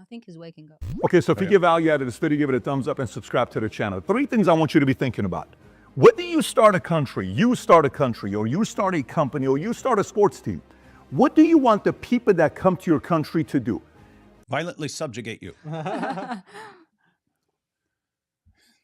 think he's waking up. Okay, so if you give value out of this video, give it a thumbs up and subscribe to the channel. 3 things I want you to be thinking about. Whether you start a country, or you start a company, or you start a sports team, what do you want the people that come to your country to do? Violently subjugate you.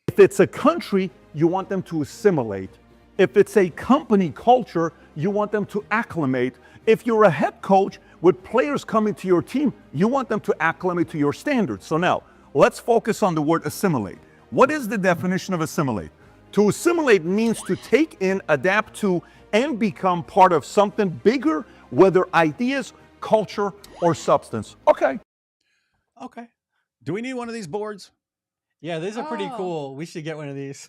If it's a country, you want them to assimilate. If it's a company culture, you want them to acclimate. If you're a head coach with players coming to your team, you want them to acclimate to your standards. So now, let's focus on the word assimilate. What is the definition of assimilate? To assimilate means to take in, adapt to, and become part of something bigger, whether ideas, culture, or substance. Okay. Okay. Do we need one of these boards? Yeah, these are pretty cool. We should get one of these.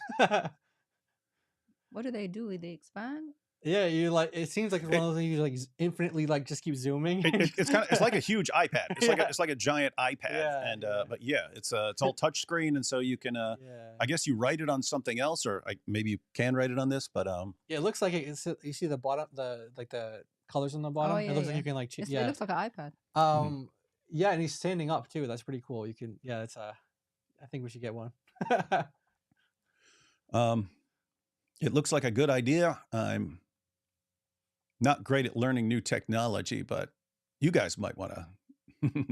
What do? They expand? Yeah, you like. It seems like it's one of those things you like infinitely like just keep zooming. It's like a huge iPad. It's like a giant iPad. Yeah, and but yeah, it's all touch screen, and so you can. I guess you write it on something else, or maybe you can write it on this. But yeah, it looks like it's. You see the bottom, the colors on the bottom. Oh, it looks like you can like. It looks like an iPad. Yeah, and he's standing up too. That's pretty cool. You can. Yeah, it's I think we should get one. It looks like a good idea. I'm not great at learning new technology, but you guys might want to.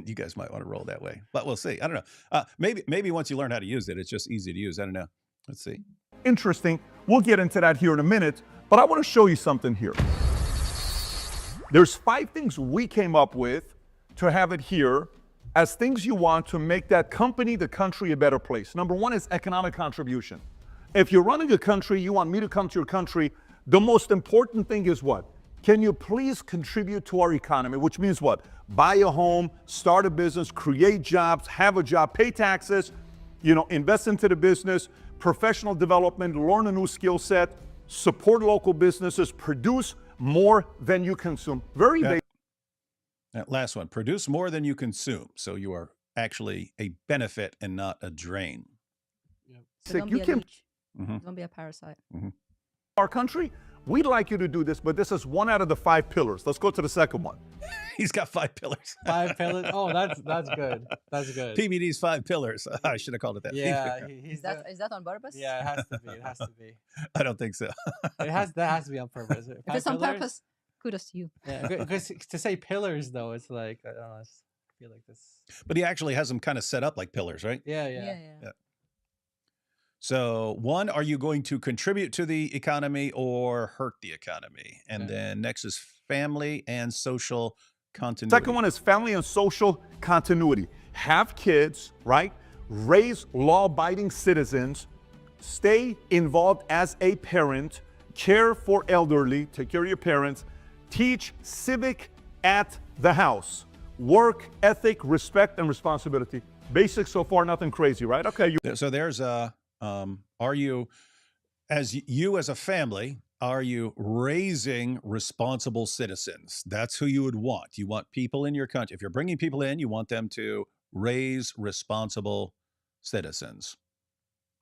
You guys might want to roll that way, but we'll see. I don't know. Maybe once you learn how to use it, it's just easy to use. I don't know. Let's see. Interesting. We'll get into that here in a minute, but I want to show you something here. There's 5 things we came up with to have it here as things you want to make that company, the country, a better place. Number 1 is economic contribution. If you're running a country, you want me to come to your country, the most important thing is what? Can you please contribute to our economy? Which means what? Buy a home, start a business, create jobs, have a job, pay taxes, invest into the business, professional development, learn a new skill set, support local businesses, produce more than you consume. Very basic. That last one, produce more than you consume. So you are actually a benefit and not a drain. So don't be a leech. Don't be a parasite. Our country, we'd like you to do this, but this is 1 out of the 5 pillars. Let's go to the second one. He's got 5 pillars. 5 pillars. Oh, that's good. That's good. PBD's 5 pillars. I should have called it that. Yeah, is that on purpose? Yeah, it has to be. It has to be. I don't think so. That has to be on purpose. If it's on purpose, kudos to you. Yeah, because to say pillars though, it's like I don't know. I feel like this. But he actually has them kind of set up like pillars, right? Yeah. So 1, are you going to contribute to the economy or hurt the economy? And then next is family and social continuity. Second one is family and social continuity. Have kids, right? Raise law-abiding citizens. Stay involved as a parent. Care for elderly. Take care of your parents. Teach civic at the house. Work ethic, respect, and responsibility. Basic so far, nothing crazy, right? Okay. So there's are you, as a family, are you raising responsible citizens? That's who you would want. You want people in your country. If you're bringing people in, you want them to raise responsible citizens.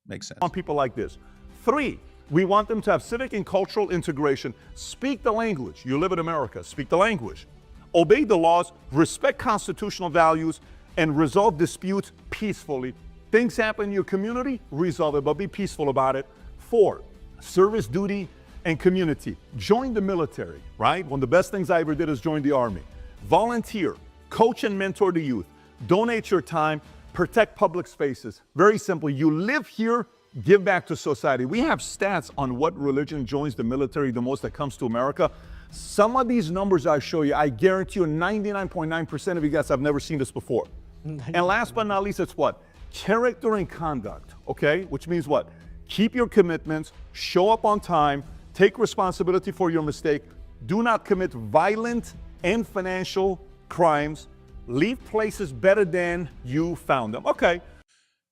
Makes sense. We want people like this. 3, we want them to have civic and cultural integration. Speak the language. You live in America. Speak the language. Obey the laws, respect constitutional values, and resolve disputes peacefully. Things happen in your community, resolve it, but be peaceful about it. 4, service duty and community. Join the military, right? One of the best things I ever did is join the Army. Volunteer, coach and mentor the youth. Donate your time, protect public spaces. Very simple. You live here, give back to society. We have stats on what religion joins the military the most that comes to America. Some of these numbers I show you, I guarantee you 99.9% of you guys have never seen this before. And last but not least, it's what? Character and conduct, okay? Which means what? Keep your commitments, show up on time, take responsibility for your mistake, do not commit violent and financial crimes, leave places better than you found them. Okay.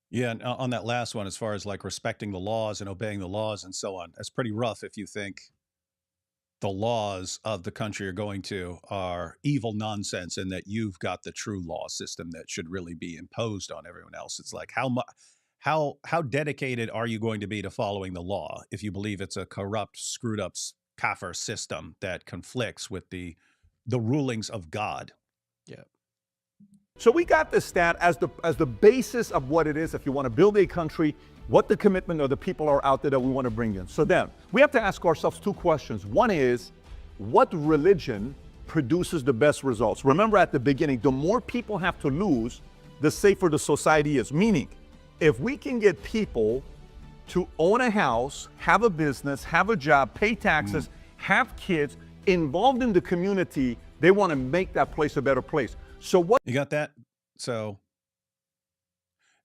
Yeah, and on that last one, as far as like respecting the laws and obeying the laws and so on, that's pretty rough if you think the laws of the country you're going to are evil nonsense and that you've got the true law system that should really be imposed on everyone else. It's like how dedicated are you going to be to following the law if you believe it's a corrupt, screwed up kafir system that conflicts with the rulings of God? Yeah. So we got this stat as the basis of what it is. If you want to build a country, what the commitment of the people are out there that we want to bring in. So then we have to ask ourselves two questions. One is, what religion produces the best results? Remember at the beginning, the more people have to lose, the safer the society is. Meaning, if we can get people to own a house, have a business, have a job, pay taxes, have kids, involved in the community, they want to make that place a better place. So what You got that? So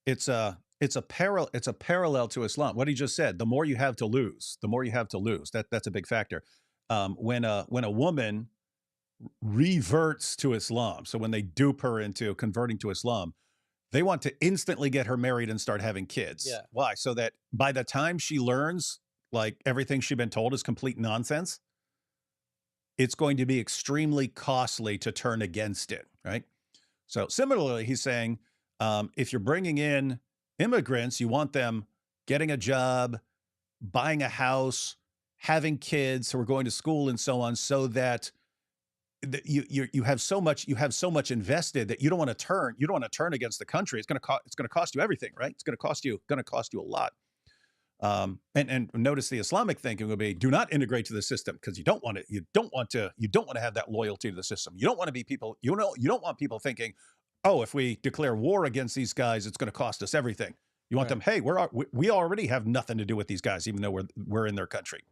it's a parallel to Islam. What he just said, the more you have to lose, the more you have to lose. That's a big factor. When a woman reverts to Islam, so when they dupe her into converting to Islam, they want to instantly get her married and start having kids. Yeah. Why? So that by the time she learns, like, everything she's been told is complete nonsense, it's going to be extremely costly to turn against it, right? So similarly, he's saying, if you're bringing in immigrants, you want them getting a job, buying a house, having kids who are going to school and so on, so that you have so much invested that you don't want to turn against the country. It's going to cost you everything, right? It's going to cost you a lot. And notice the Islamic thinking would be, do not integrate to the system, because you don't want to have that loyalty to the system. You don't want to be people, you don't want people thinking, oh, if we declare war against these guys, it's going to cost us everything. You want them, hey, we already have nothing to do with these guys, even though we're in their country.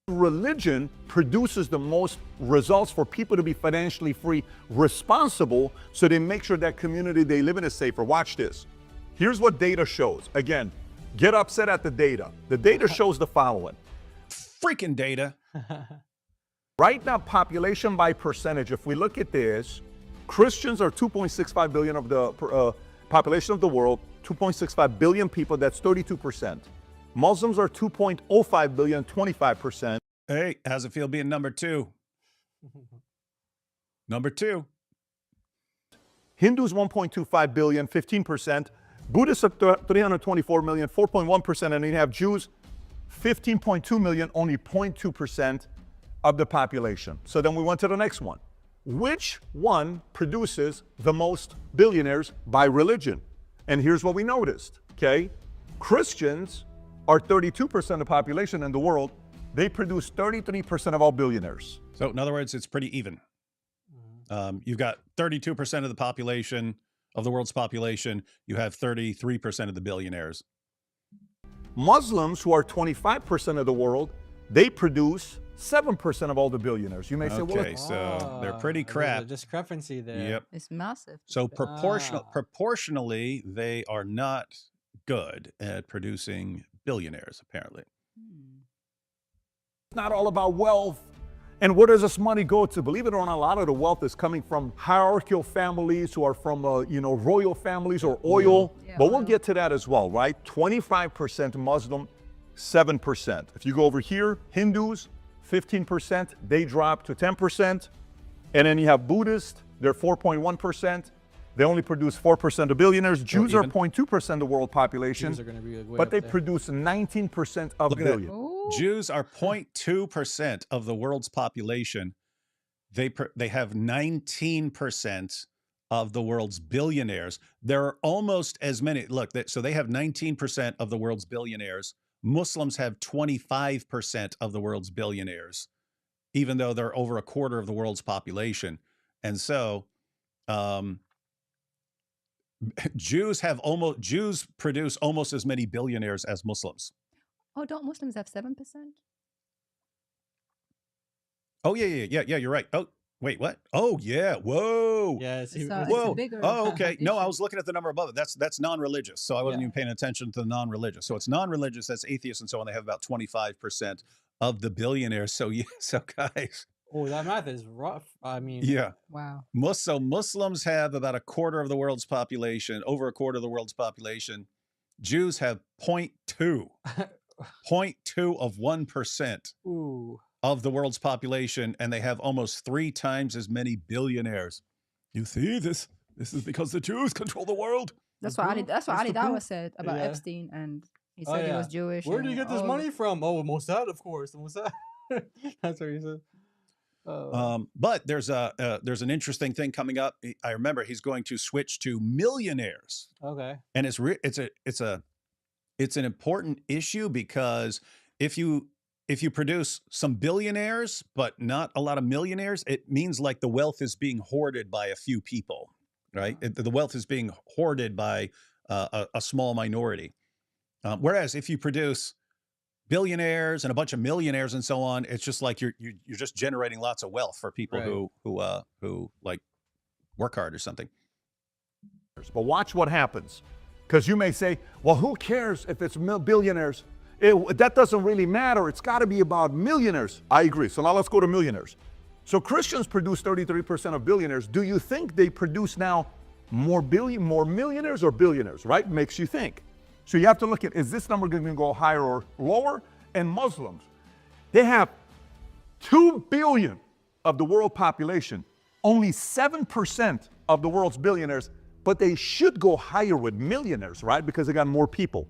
religion produces the most results for people to be financially free, responsible, so they make sure that community they live in is safer. Watch this. Here's what data shows. Again, get upset at the data. The data shows the following. Freaking data. Right now, population by percentage, if we look at this, Christians are 2.65 billion of the population of the world, 2.65 billion people, that's 32%. Muslims are 2.05 billion, 25%. Hey, how's it feel being number two? Number two. Hindus 1.25 billion, 15%. Buddhists are 324 million, 4.1%. And then you have Jews, 15.2 million, only 0.2% of the population. So then we went to the next one. Which one produces the most billionaires by religion? And here's what we noticed, okay? Christians are 32% of the population in the world. They produce 33% of all billionaires. So in other words, it's pretty even. You've got 32% of the population, of the world's population. You have 33% of the billionaires. Muslims, who are 25% of the world, they produce 7% of all the billionaires. You may say, well, okay, so they're pretty crap. There's a discrepancy there. Yep. It's massive. So proportionally, they are not good at producing billionaires, apparently. it's not all about wealth. And where does this money go to? Believe it or not, a lot of the wealth is coming from hierarchical families who are from, royal families or oil. Yeah, but we'll oil. get to that as well, right? 25% Muslim, 7%. If you go over here, Hindus, 15%, they drop to 10%. And then you have Buddhists, they're 4.1%. They only produce 4% of billionaires. Jews are 0.2% of the world population, Jews are going to be way but up they there. produce 19% of Look at that. billion. Ooh. Jews are 0.2% of the world's population. They have 19% of the world's billionaires. There are almost as many. Look, so they have 19% of the world's billionaires. Muslims have 25% of the world's billionaires, even though they're over a quarter of the world's population. And so Jews produce almost as many billionaires as Muslims. Oh, don't Muslims have 7%? Oh, yeah, you're right. Oh, wait, what? Oh, yeah. Whoa. Yeah, It's a Whoa. bigger Oh, okay. No, I population. was looking at the number above it. That's non-religious. So I wasn't Yeah. even paying attention to the non-religious. So it's non-religious, that's atheists and so on. They have about 25% of the billionaires. So yeah, so guys, Oh, that math is rough. I mean, yeah. Wow. So Muslims have about a quarter of the world's population, over a quarter of the world's population. Jews have 0.2 of 1% ooh. of the world's population, and they have almost 3 times as many billionaires. You see, this is because the Jews control the world. That's The what Ali, proof. that's what That's Ali the Dawa proof. said about Yeah. Epstein, and he Oh, said he yeah. was Jewish. Where do you and get this all money from? Oh, Mossad, of course. Mossad. That's what he said. But there's an interesting thing coming up. I remember he's going to switch to millionaires, Okay. and it's an important issue because if you produce some billionaires but not a lot of millionaires, it means like the wealth is being hoarded by a few people, right? The wealth is being hoarded by a small minority. Whereas if you produce billionaires and a bunch of millionaires and so on, it's just like you're just generating lots of wealth for people Right. who like work hard or something. But watch what happens. Because you may say, well, who cares if it's billionaires? That doesn't really matter. It's got to be about millionaires. I agree. So now let's go to millionaires. So Christians produce 33% of billionaires. Do you think they produce now more millionaires or billionaires, right? Makes you think. So you have to look at, is this number going to go higher or lower? And Muslims, they have 2 billion of the world population, only 7% of the world's billionaires, but they should go higher with millionaires, right? Because they got more people.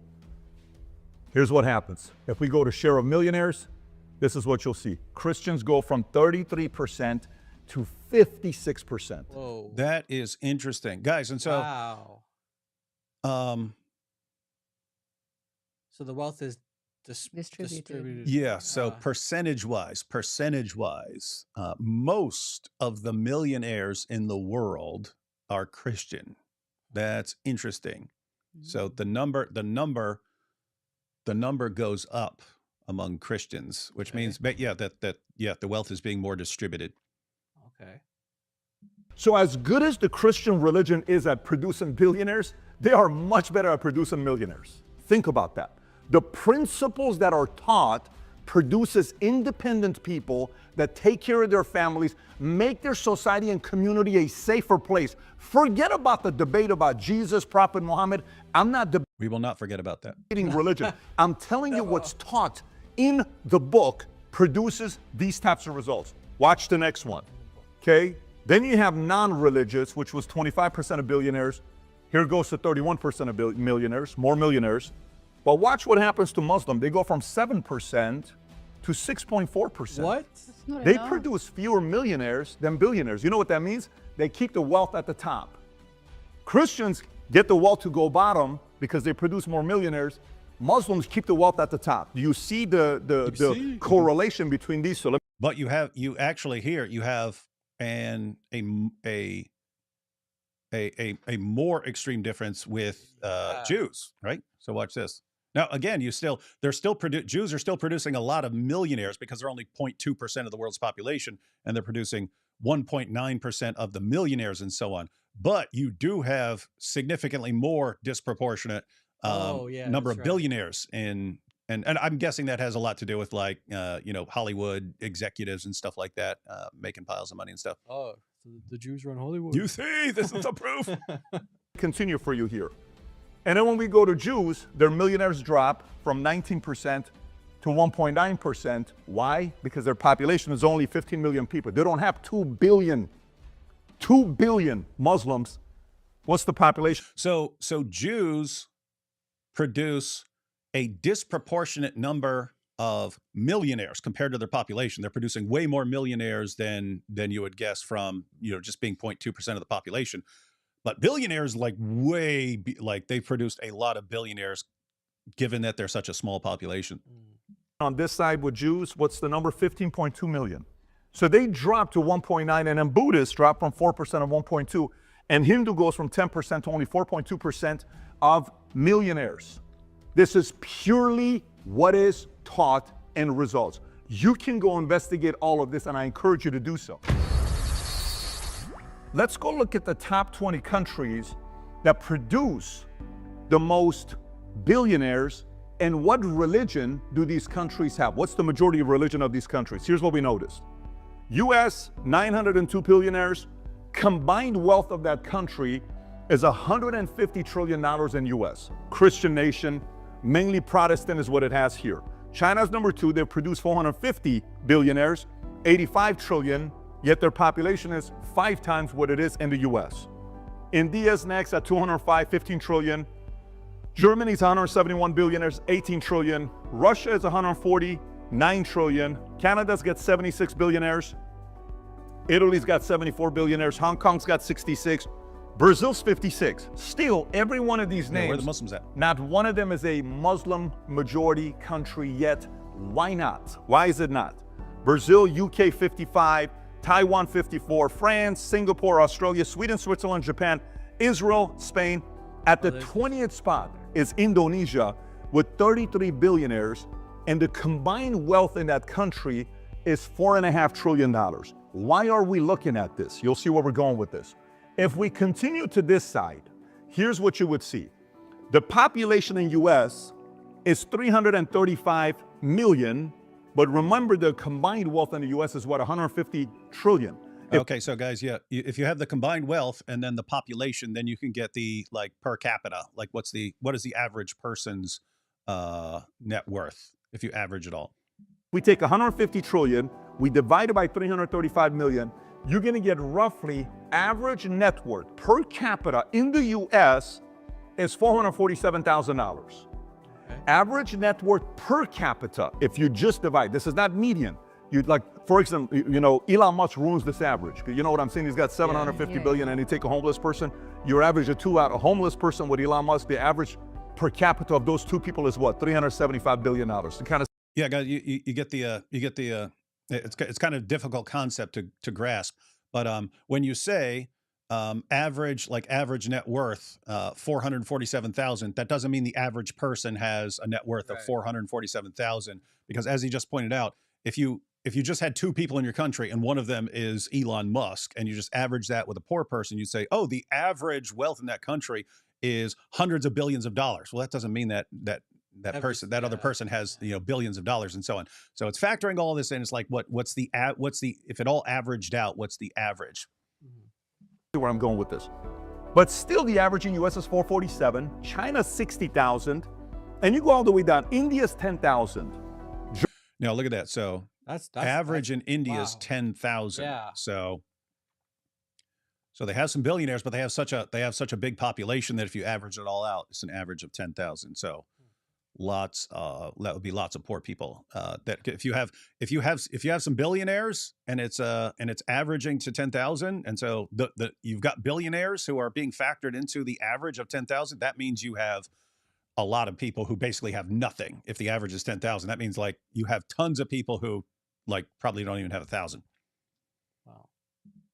Here's what happens. If we go to share of millionaires, this is what you'll see. Christians go from 33% to 56%. Whoa. That is interesting, guys. And so, Wow. So the wealth is distributed. yeah. So Uh, percentage wise, most of the millionaires in the world are Christian. That's interesting. So the number goes up among Christians, which Okay. means, but yeah, the wealth is being more distributed. Okay. So as good as the Christian religion is at producing billionaires, they are much better at producing millionaires. Think about that. The principles that are taught produces independent people that take care of their families, make their society and community a safer place. Forget about the debate about Jesus, Prophet Muhammad. I'm not We will not forget about that. debating religion. I'm telling you what's taught in the book produces these types of results. Watch the next one. Okay? Then you have non-religious, which was 25% of billionaires. Here it goes to 31% of millionaires, more millionaires. But watch what happens to Muslim. They go from 7% to 6.4%. What? That's not They enough. produce fewer millionaires than billionaires. You know what that means? They keep the wealth at the top. Christians get the wealth to go bottom because they produce more millionaires. Muslims keep the wealth at the top. Do you see the correlation between these? So But you have a more extreme difference with Jews, right? So watch this. Now, again, Jews are still producing a lot of millionaires because they're only 0.2% of the world's population, and they're producing 1.9% of the millionaires and so on. But you do have significantly more disproportionate number of billionaires and I'm guessing that has a lot to do with like Hollywood executives and stuff like that, making piles of money and stuff. Oh, so the Jews run Hollywood. You see, this is the proof. continue for you here. And then when we go to Jews, their millionaires drop from 19% to 1.9%. Why? Because their population is only 15 million people. They don't have 2 billion Muslims. What's the population? So Jews produce a disproportionate number of millionaires compared to their population. They're producing way more millionaires than you would guess from just being 0.2% of the population. But billionaires they've produced a lot of billionaires, given that they're such a small population. On this side with Jews, what's the number? 15.2 million. So they drop to 1.9, and then Buddhists drop from 4% of 1.2, and Hindu goes from 10% to only 4.2% of millionaires. This is purely what is taught and results. You can go investigate all of this, and I encourage you to do so. Let's go look at the top 20 countries that produce the most billionaires, and what religion do these countries have? What's the majority of religion of these countries? Here's what we noticed. US, 902 billionaires. Combined wealth of that country is $150 trillion in US. Christian nation, mainly Protestant is what it has here. China's number 2, they produce 450 billionaires, 85 trillion, yet their population is 5 times what it is in the US. India's next at 205, 15 trillion. Germany's 171 billionaires, 18 trillion. Russia is 140, 9 trillion. Canada's got 76 billionaires. Italy's got 74 billionaires. Hong Kong's got 66. Brazil's 56. Still, every one of these Yeah, where are the names, Muslims at? not one of them is a Muslim majority country yet. Why not? Why is it not? Brazil, UK 55, Taiwan 54, France, Singapore, Australia, Sweden, Switzerland, Japan, Israel, Spain. At the 20th spot is Indonesia with 33 billionaires, and the combined wealth in that country is $4.5 trillion. Why are we looking at this? You'll see where we're going with this. If we continue to this side, here's what you would see. The population in US is 335 million, but remember the combined wealth in the US is what, 150 trillion. Okay, so guys, yeah, if you have the combined wealth and then the population, then you can get the like per capita. Like what is the average person's net worth if you average it all? We take 150 trillion, we divide it by 335 million, you're gonna get roughly average net worth per capita in the US is $447,000. Okay. Average net worth per capita, if you just divide, this is not median. You'd like, for example, you know, Elon Musk ruins this average. You know what I'm saying? He's got 750 billion and you take a homeless person, your average of two out, a homeless person with Elon Musk, the average per capita of those two people is what, $375 billion. To kind of Yeah, guys, you get the it's kind of difficult concept to grasp, but when you say average net worth 447,000, that doesn't mean the average person has a net worth of 447,000, because as he just pointed out, if you just had two people in your country and one of them is Elon Musk and you just average that with a poor person, you say, oh, the average wealth in that country is hundreds of billions of dollars. Well, that doesn't mean that other person has, you know, billions of dollars and so on. So it's factoring all this in. It's like, what's the if it all averaged out, what's the average? where I'm going with this. But still the average in US is 447, China's 60,000, and you go all the way down, India's 10,000. Now look at that. So That's average in India is wow. 10,000. Yeah. So they have some billionaires, but they have such a big population that if you average it all out, it's an average of 10,000. So that would be lots of poor people. That if you have some billionaires and it's averaging to 10,000, and so you've got billionaires who are being factored into the average of 10,000. That means you have a lot of people who basically have nothing. If the average is 10,000, that means like you have tons of people who like probably don't even have 1,000. Wow.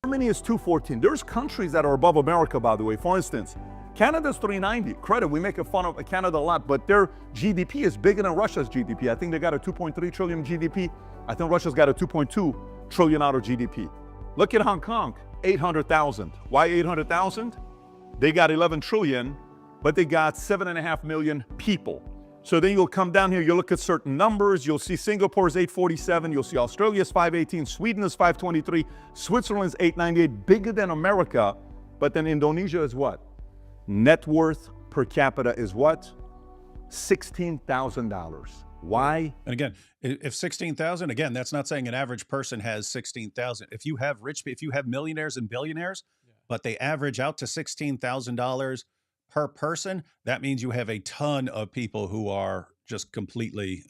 Germany is 214. There's countries that are above America, by the way. For instance, Canada's 390. Credit, we make fun of Canada a lot, but their GDP is bigger than Russia's GDP. I think they got a 2.3 trillion GDP. I think Russia's got a 2.2 trillion out of GDP. Look at Hong Kong, 800,000. Why 800,000? They got 11 trillion, but they got 7.5 million people. So then you'll come down here, you'll look at certain numbers, you'll see Singapore's 847, you'll see Australia's 518, Sweden is 523, Switzerland's 898, bigger than America, but then Indonesia is what? Net worth per capita is what? $16,000. Why? And again, if 16,000, again, that's not saying an average person has 16,000. If you have millionaires and billionaires, but they average out to $16,000 per person, that means you have a ton of people who are just completely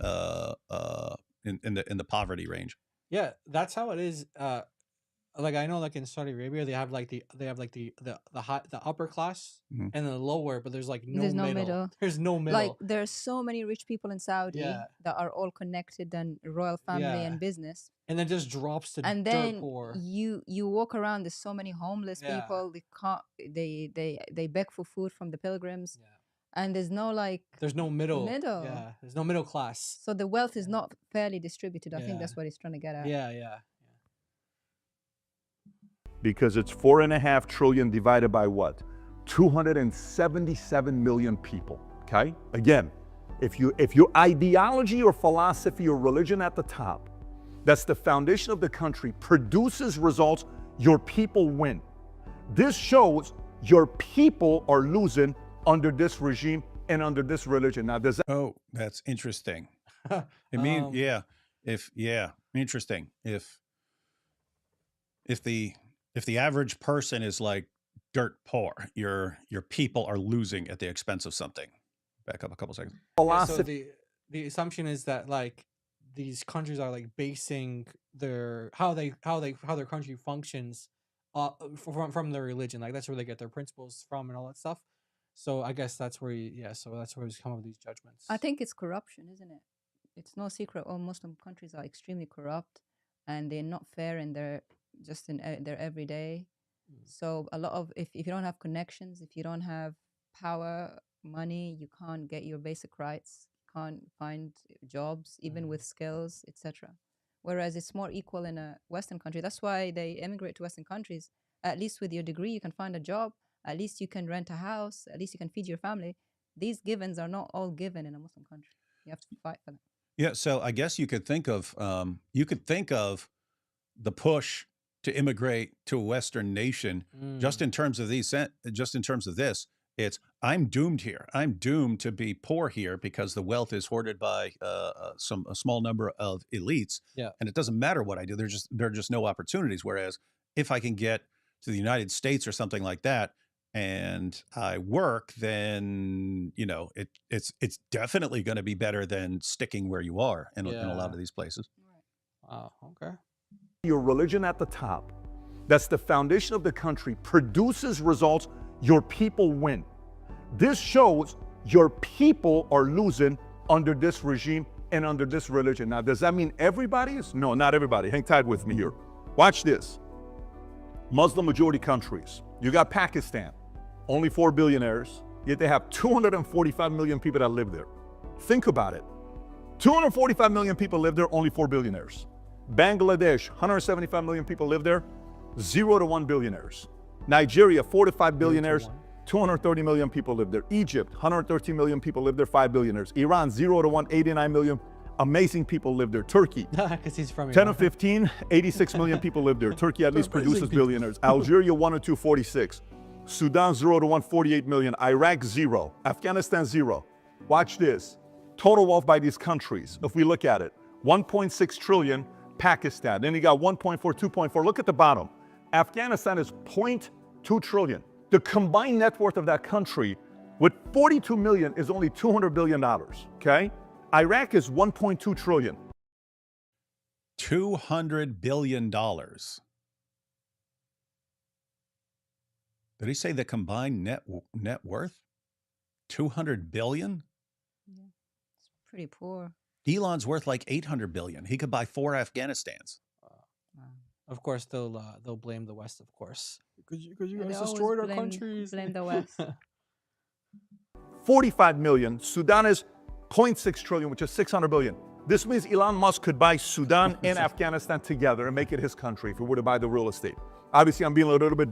in the poverty range. Yeah, that's how it is. Like I know, like in Saudi Arabia, they have the upper class Mhm. and the lower, but there's like There's no middle. There's no Like middle. there's so many rich people in Saudi Yeah. that are all connected and royal family Yeah. and business. And then just drops to And dirt then poor. you walk around, there's so many homeless Yeah. people. They can't they beg for food from the pilgrims, Yeah. and there's no like There's no middle. middle. Yeah. There's no middle class. So the wealth is Yeah. not fairly distributed. I think Yeah. that's what he's trying to get at. Yeah. Yeah. Because it's 4.5 trillion divided by what? 277 million people, okay? Again, if your ideology or philosophy or religion at the top, that's the foundation of the country, produces results, your people win. This shows your people are losing under this regime and under this religion. Now, does that... Oh, that's interesting. I mean, interesting. If the average person is like dirt poor, your people are losing at the expense of something. Back up a couple seconds. Yeah, so philosophy... the assumption is that like these countries are like basing their how their country functions from their religion. Like that's where they get their principles from and all that stuff. So I guess that's where so that's where he's come up with these judgments. I think it's corruption, isn't it? It's no secret all Muslim countries are extremely corrupt, and they're not fair in their their everyday. So a lot of, if you don't have connections, if you don't have power, money, you can't get your basic rights, can't find jobs, even with skills, etc. Whereas it's more equal in a Western country. That's why they immigrate to Western countries. At least with your degree, you can find a job. At least you can rent a house. At least you can feed your family. These givens are not all given in a Muslim country. You have to fight for them. Yeah, so I guess you could think of the push to immigrate to a Western nation just in terms of this. It's, I'm doomed here. I'm doomed to be poor here because the wealth is hoarded by a small number of elites. Yeah. And it doesn't matter what I do. There are just no opportunities. Whereas if I can get to the United States or something like that, and I work, then it's definitely going to be better than sticking where you are in a lot of these places. Oh, okay. Your religion at the top, that's the foundation of the country, produces results, your people win. This shows your people are losing under this regime and under this religion. Now, does that mean everybody is? No, not everybody. Hang tight with me here. Watch this. Muslim majority countries. You got Pakistan, only 4 billionaires, yet they have 245 million people that live there. Think about it. 245 million people live there, only 4 billionaires. Bangladesh, 175 million people live there, 0 to 1 billionaires. Nigeria, 4 to 5 billionaires, 230 million people live there. Egypt, 113 million people live there, 5 billionaires. Iran, 0 to 1, 89 million amazing people live there. Turkey, Because he's from 10 to 15, 86 million people live there. Turkey at least produces billionaires. Algeria, 1 to 2, 46. Sudan, 0 to 1, 48 million. Iraq, 0. Afghanistan, 0. Watch this. Total wealth by these countries, if we look at it, 1.6 trillion, Pakistan. Then you got 1.4, 2.4. Look at the bottom. Afghanistan is 0.2 trillion. The combined net worth of that country with 42 million is only $200 billion, okay? Iraq is 1.2 trillion. $200 billion. Did he say the combined net worth? 200 billion? Yeah, it's pretty poor. Elon's worth like 800 billion. He could buy 4 Afghanistans. Of course, they'll blame the West, of course, because you They guys always destroyed our countries. blame the West. 45 million. Sudan is 0.6 trillion, which is 600 billion. This means Elon Musk could buy Sudan and Afghanistan together and make it his country if he were to buy the real estate. Obviously, I'm being a little bit,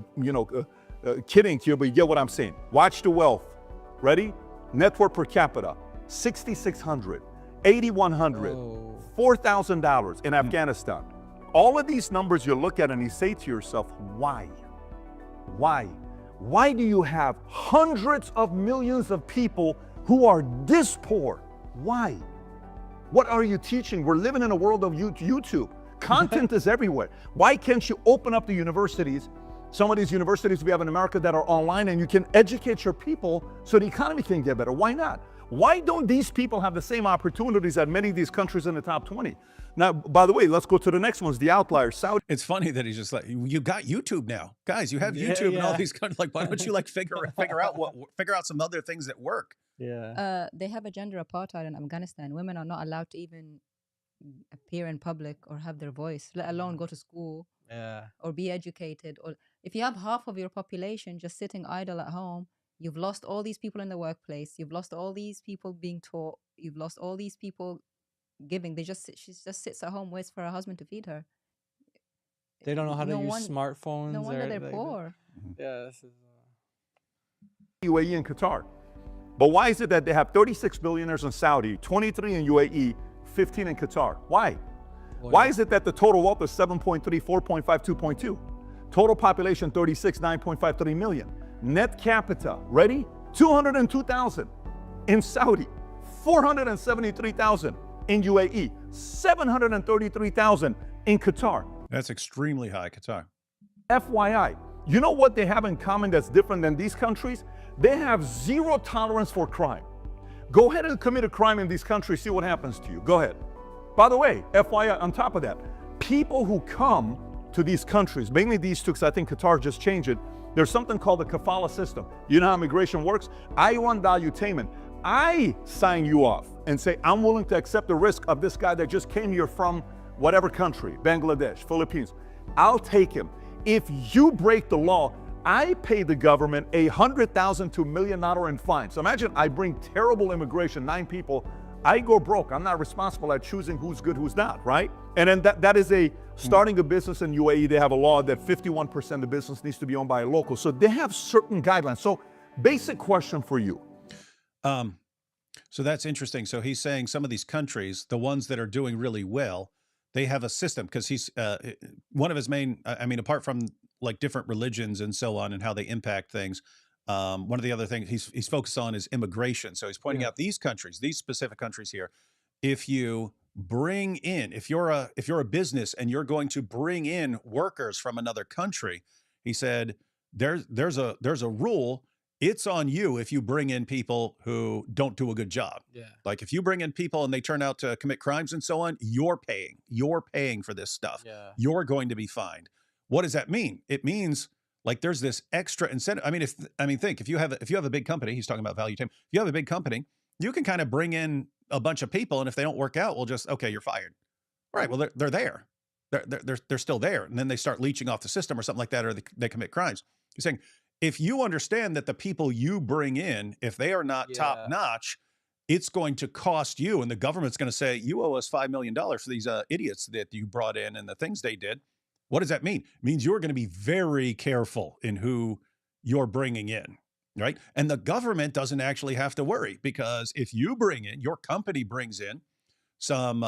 kidding to you, but you get what I'm saying. Watch the wealth. Ready? Net worth per capita, $6,600, $8,100, $4,000 in Afghanistan. All of these numbers you look at and you say to yourself, why? Why? Why do you have hundreds of millions of people who are this poor? Why? What are you teaching? We're living in a world of YouTube. Content is everywhere. Why can't you open up the universities, some of these universities we have in America that are online, and you can educate your people so the economy can get better? Why not? Why don't these people have the same opportunities that many of these countries in the top 20? Now, by the way, let's go to the next ones, the outliers. Saudi. It's funny that he's just like, you got YouTube now, guys. You have YouTube and all these countries. Like, why don't you like figure out some other things that work? Yeah. They have a gender apartheid in Afghanistan. Women are not allowed to even appear in public or have their voice, let alone go to school or be educated. Or if you have half of your population just sitting idle at home, you've lost all these people in the workplace. You've lost all these people being taught. You've lost all these people giving. She just sits at home, waits for her husband to feed her. They don't know how to use smartphones. No wonder they're poor. Yeah, this is UAE and Qatar. But why is it that they have 36 billionaires in Saudi, 23 in UAE, 15 in Qatar? Why? Why is it that the total wealth is 7.3, 4.5, 2.2? Total population 36, 9.53 million. Net capita, ready? 202,000 in Saudi, 473,000 in UAE, 733,000 in Qatar. That's extremely high, Qatar. FYI, you know what they have in common that's different than these countries? They have zero tolerance for crime. Go ahead and commit a crime in these countries, see what happens to you. Go ahead. By the way, FYI, on top of that, people who come to these countries, mainly these two, because I think Qatar just changed it, there's something called the kafala system. You know how immigration works? I-1 valuetainment. I sign you off and say, I'm willing to accept the risk of this guy that just came here from whatever country, Bangladesh, Philippines. I'll take him. If you break the law, I pay the government $100,000 to $1 million in fines. So imagine I bring terrible immigration, 9 people, I go broke. I'm not responsible at choosing who's good, who's not, right? And then that is starting a business in UAE, they have a law that 51% of the business needs to be owned by a local. So they have certain guidelines. So basic question for you. So that's interesting. So he's saying some of these countries, the ones that are doing really well, they have a system, because he's one of his main, I mean, apart from like different religions and so on and how they impact things, one of the other things he's focused on is immigration. So he's pointing out these countries, these specific countries here. If you bring in, if you're a business and you're going to bring in workers from another country, he said there's a rule. It's on you if you bring in people who don't do a good job. Yeah. Like if you bring in people and they turn out to commit crimes and so on, you're paying for this stuff. Yeah. You're going to be fined. What does that mean? It means like there's this extra incentive. Think if you have a big company, he's talking about value time. If you have a big company, you can kind of bring in a bunch of people, and if they don't work out, we'll just, okay, you're fired. All right, well, they're there. They're still there. And then they start leeching off the system or something like that, or they commit crimes. He's saying, if you understand that the people you bring in, if they are not top notch, it's going to cost you, and the government's going to say, you owe us $5 million for these idiots that you brought in and the things they did. What does that mean? It means you're going to be very careful in who you're bringing in, right? And the government doesn't actually have to worry, because if you bring in, your company brings in some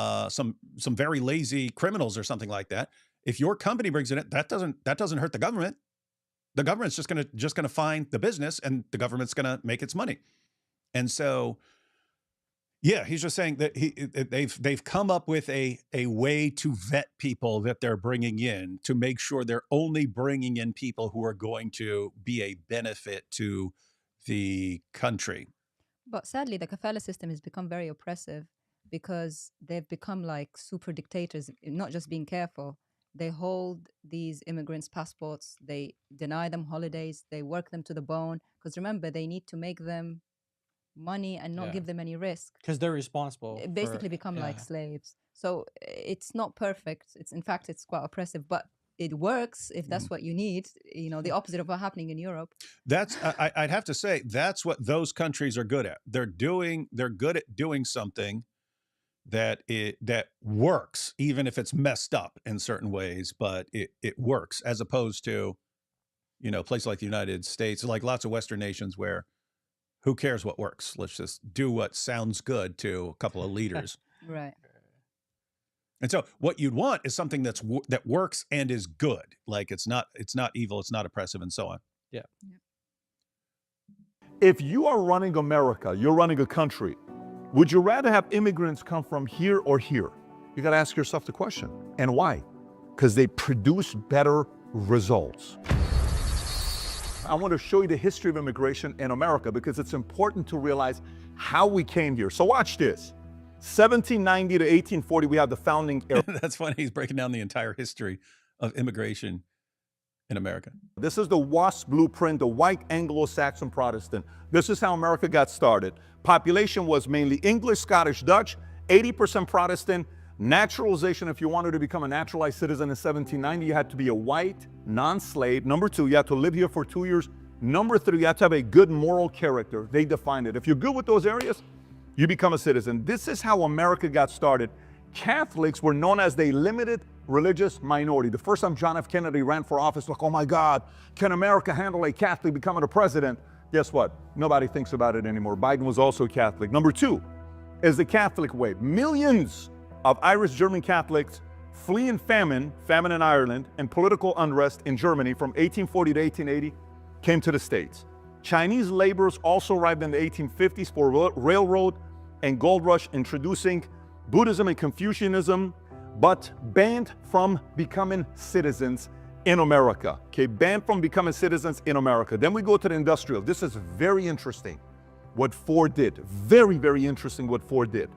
very lazy criminals or something like that, if your company brings in it, that doesn't hurt the government. The government's just gonna find the business, and the government's gonna make its money. And so, yeah, he's just saying that they've come up with a way to vet people that they're bringing in, to make sure they're only bringing in people who are going to be a benefit to the country. But sadly, the kafala system has become very oppressive, because they've become like super dictators, not just being careful. They hold these immigrants' passports, they deny them holidays, they work them to the bone. Because remember, they need to make them money and not give them any risk. Because they're responsible. Basically become like slaves. So it's not perfect. In fact, it's quite oppressive, but it works if that's what you need. You know, the opposite of what's happening in Europe. That's I'd have to say that's what those countries are good at. They're good at doing something that works, even if it's messed up in certain ways, but it works, as opposed to, places like the United States, like lots of Western nations, where who cares what works? Let's just do what sounds good to a couple of leaders. Right. And so what you'd want is something that works and is good. Like it's not evil, it's not oppressive, and so on. Yeah. If you are running America, you're running a country, would you rather have immigrants come from here or here? You got to ask yourself the question. And why? Because they produce better results. I want to show you the history of immigration in America, because it's important to realize how we came here. So watch this. 1790 to 1840, we have the founding era. That's funny. He's breaking down the entire history of immigration in America. This is the WASP blueprint, the white Anglo-Saxon Protestant. This is how America got started. Population was mainly English, Scottish, Dutch, 80% Protestant. Naturalization, if you wanted to become a naturalized citizen in 1790, you had to be a white, non-slave. Number 2, you had to live here for 2 years. Number 3, you had to have a good moral character. They defined it. If you're good with those areas, you become a citizen. This is how America got started. Catholics were known as the limited religious minority. The first time John F. Kennedy ran for office, like, oh my God, can America handle a Catholic becoming a president? Guess what? Nobody thinks about it anymore. Biden was also Catholic. Number 2 is the Catholic way. Millions of Irish German Catholics fleeing famine in Ireland, and political unrest in Germany from 1840 to 1880 came to the States. Chinese laborers also arrived in the 1850s for railroad and gold rush, introducing Buddhism and Confucianism, but banned from becoming citizens in America. Okay, banned from becoming citizens in America. Then we go to the industrial. This is very interesting what Ford did. Very, very interesting what Ford did.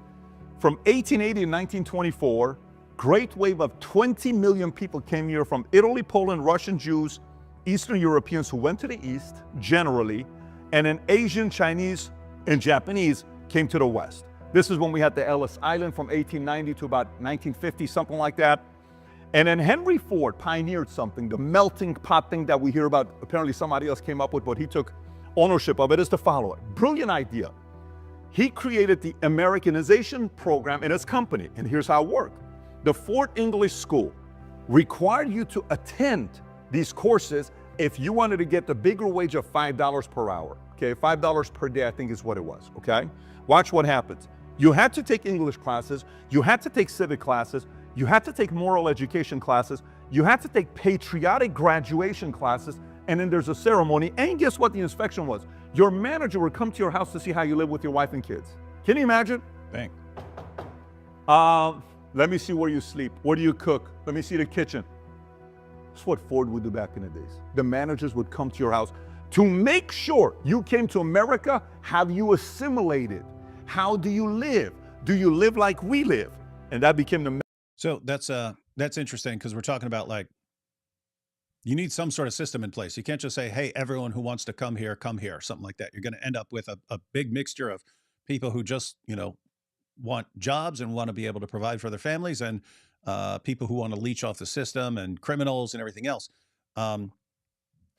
From 1880 to 1924, great wave of 20 million people came here from Italy, Poland, Russian Jews, Eastern Europeans who went to the East generally, and then Asian, Chinese, and Japanese came to the West. This is when we had the Ellis Island from 1890 to about 1950, something like that. And then Henry Ford pioneered something, the melting pot thing that we hear about, apparently somebody else came up with, but he took ownership of it, is to follow it. Brilliant idea. He created the Americanization program in his company, and here's how it worked. The Ford English School required you to attend these courses if you wanted to get the bigger wage of $5 per hour, okay? $5 per day, I think is what it was, okay? Watch what happens. You had to take English classes, you had to take civic classes, you had to take moral education classes, you had to take patriotic graduation classes, and then there's a ceremony, and guess what the inspection was? Your manager would come to your house to see how you live with your wife and kids. Can you imagine? Bang. Let me see where you sleep. Where do you cook? Let me see the kitchen. That's what Ford would do back in the days. The managers would come to your house to make sure you came to America. Have you assimilated? How do you live? Do you live like we live? And that became the. So that's interesting, because we're talking about, like, you need some sort of system in place. You can't just say, hey, everyone who wants to come here, something like that. You're going to end up with a big mixture of people who just, want jobs and want to be able to provide for their families, and people who want to leech off the system, and criminals and everything else. And